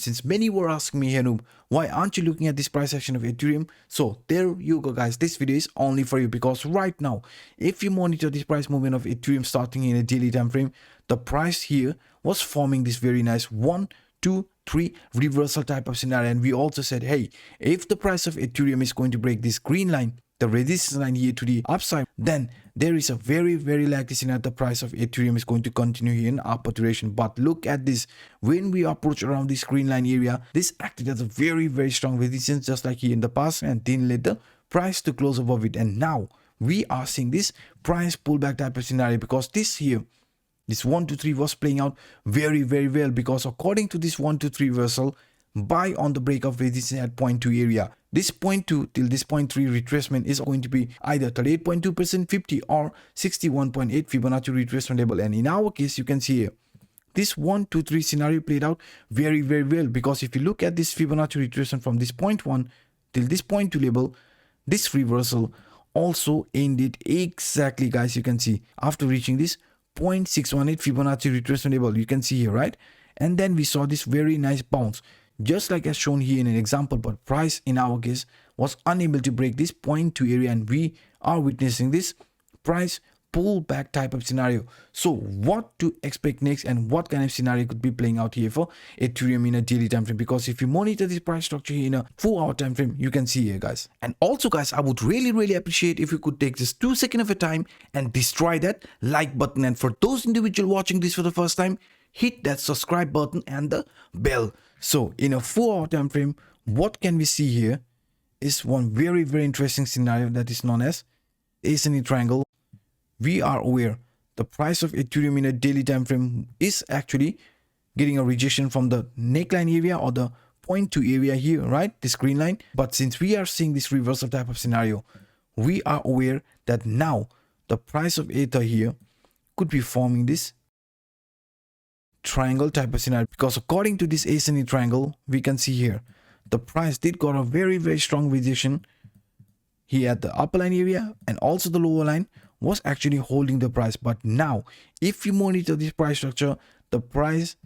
Since many were asking me, Anup, why aren't you looking at this price action of Ethereum? So there you go guys, this video is only for you, because right now if you monitor this price movement of Ethereum starting in a daily time frame, the price here was forming this very nice 1, 2, 3 reversal type of scenario. And we also said, hey, if the price of Ethereum is going to break this green line, the resistance line here to the upside, then there is a very likely scenario the price of Ethereum is going to continue here in upward direction. But look at this, when we approach around this green line area, this acted as a very strong resistance, just like here in the past, and then let the price to close above it. And now we are seeing this price pullback type of scenario, because this here, this 1 2 3 was playing out very well, because according to this 1 2 3 reversal, buy on the break of resistance at 0.2 area. This 0.2 till this 0.3 retracement is going to be either 38.2%, 50 or 61.8 Fibonacci retracement level. And in our case, you can see here, this 1 2 3 scenario played out very well, because if you look at this Fibonacci retracement from this 0.1 till this 0.2 level, this reversal also ended exactly, guys, you can see, after reaching this 0.618 Fibonacci retracement level, you can see here, right? And then we saw this very nice bounce, just like as shown here in an example, but price in our case was unable to break this 0.2 area, and we are witnessing this price pullback type of scenario. So what to expect next, and what kind of scenario could be playing out here for Ethereum in a daily time frame? Because if you monitor this price structure here in a 4-hour time frame, you can see here, guys. And also guys, I would really appreciate if you could take just 2 seconds of your time and destroy that like button, and for those individuals watching this for the first time, hit that subscribe button and the bell. So in a 4-hour time frame, what can we see here is one very interesting scenario that is known as ascending triangle. We are aware the price of Ethereum in a daily time frame is actually getting a rejection from the neckline area or the 0.2 area here, right? This green line. But since we are seeing this reversal type of scenario, we are aware that now the price of Ether here could be forming this triangle type of scenario, because according to this ascending triangle, we can see here the price did got a very strong rejection here at the upper line area, and also the lower line was actually holding the price. But now if you monitor this price structure, the price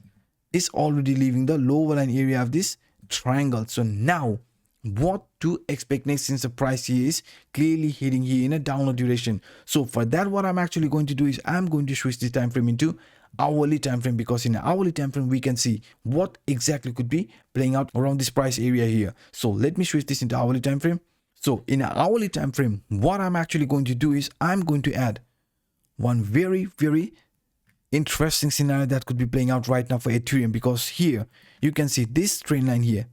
is already leaving the lower line area of this triangle. So now what to expect next, since the price here is clearly heading here in a downward direction? So for that, what I'm actually going to do is I'm going to switch this time frame into hourly time frame, because in the hourly time frame we can see what exactly could be playing out around this price area here. So let me switch this into hourly time frame. So in an hourly time frame, what I'm actually going to do is I'm going to add one very interesting scenario that could be playing out right now for Ethereum, because here you can see this trend line here,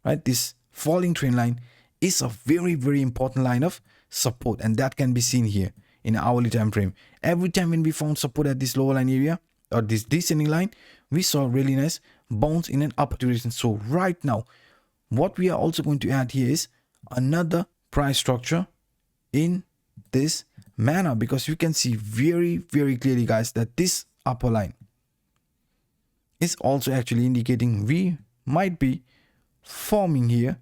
right? This falling trend line is a very important line of support, and that can be seen here in an hourly time frame. Every time when we found support at this lower line area or this descending line, we saw a really nice bounce in an upward direction. So right now, what we are also going to add here is another price structure in this manner, because you can see very clearly, guys, that this upper line is also actually indicating we might be forming here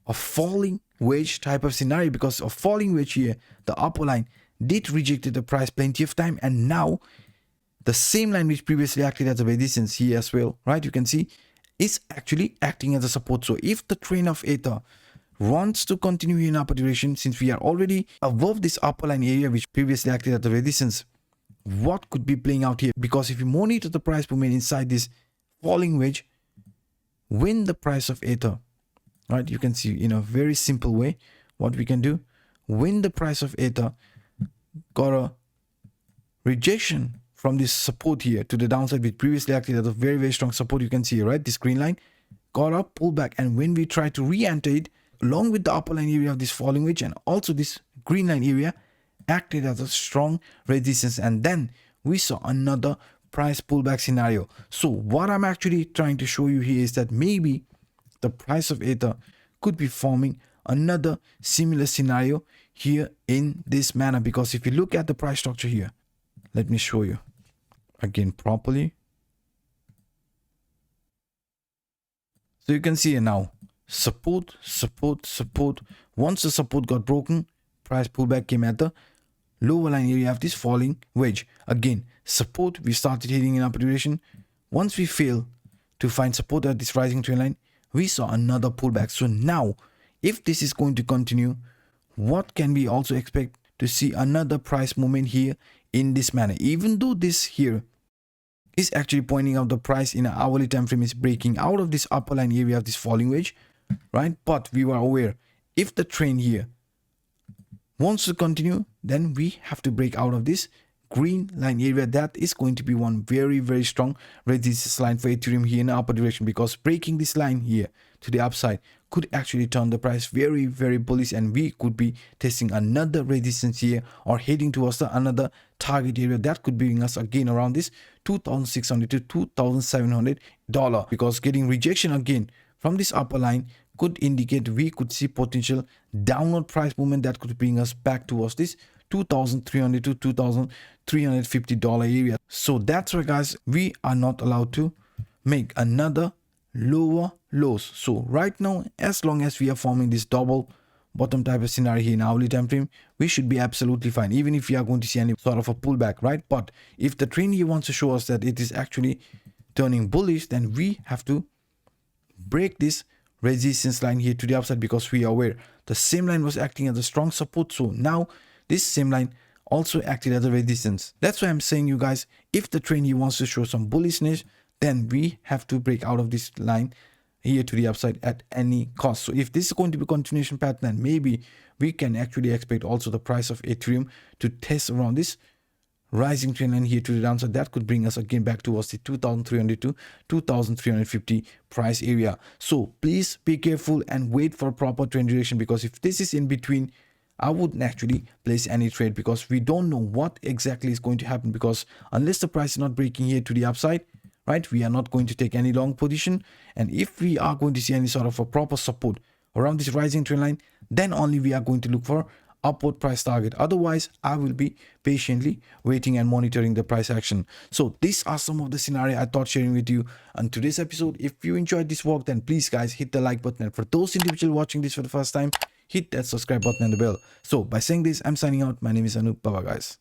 a falling wedge type of scenario, because of falling wedge here, the upper line did rejected the price plenty of time, and now the same line which previously acted as a resistance here as well, right, you can see, is actually acting as a support. So if the trend of Ether wants to continue in upper direction, since we are already above this upper line area which previously acted as a resistance, what could be playing out here? Because if you monitor the price movement inside this falling wedge, when the price of Ether, right, you can see in a very simple way what we can do, when the price of Ether got a rejection from this support here to the downside, which previously acted as a very strong support, you can see, right, this green line got a pullback, and when we try to re-enter it along with the upper line area of this falling wedge and also this green line area, acted as a strong resistance, and then we saw another price pullback scenario. So what I'm actually trying to show you here is that maybe the price of Ether could be forming another similar scenario here in this manner, because if you look at the price structure here, let me show you again properly. So you can see here now support. Once the support got broken, price pullback came at the lower line area of this falling wedge. Again, support, we started hitting in upper direction. Once we fail to find support at this rising trend line, we saw another pullback. So now, if this is going to continue, what can we also expect to see another price movement here in this manner? Even though this here is actually pointing out the price in an hourly time frame is breaking out of this upper line area of this falling wedge, right? But we were aware, if the trend here wants to continue, then we have to break out of this green line area. That is going to be one very strong resistance line for Ethereum here in the upper direction, because breaking this line here to the upside could actually turn the price very bullish, and we could be testing another resistance here or heading towards another target area that could bring us again around this $2,600 to $2,700, because getting rejection again from this upper line could indicate we could see potential downward price movement that could bring us back towards this $2,300 to $2,350 area. So that's why, guys, we are not allowed to make another lower lows. So right now, as long as we are forming this double bottom type of scenario here in hourly time frame, we should be absolutely fine, even if we are going to see any sort of a pullback, right? But if the trend here wants to show us that it is actually turning bullish, then we have to break this resistance line here to the upside, because we are aware the same line was acting as a strong support. So now this same line also acted as a resistance. That's why I'm saying, you guys, if the trend here wants to show some bullishness, then we have to break out of this line here to the upside at any cost. So if this is going to be a continuation pattern, then maybe we can actually expect also the price of Ethereum to test around this rising trend line here to the downside. That could bring us again back towards the 2,300 to 2,350 price area. So please be careful and wait for proper trend direction, because if this is in between, I wouldn't actually place any trade, because we don't know what exactly is going to happen. Because unless the price is not breaking here to the upside, right, we are not going to take any long position. And if we are going to see any sort of a proper support around this rising trend line, then only we are going to look for upward price target. Otherwise, I will be patiently waiting and monitoring the price action. So these are some of the scenario I thought sharing with you on today's episode. If you enjoyed this work, then please, guys, hit the like button. And for those individuals watching this for the first time, hit that subscribe button and the bell. So by saying this, I'm signing out. My name is Anup. Bye bye, guys.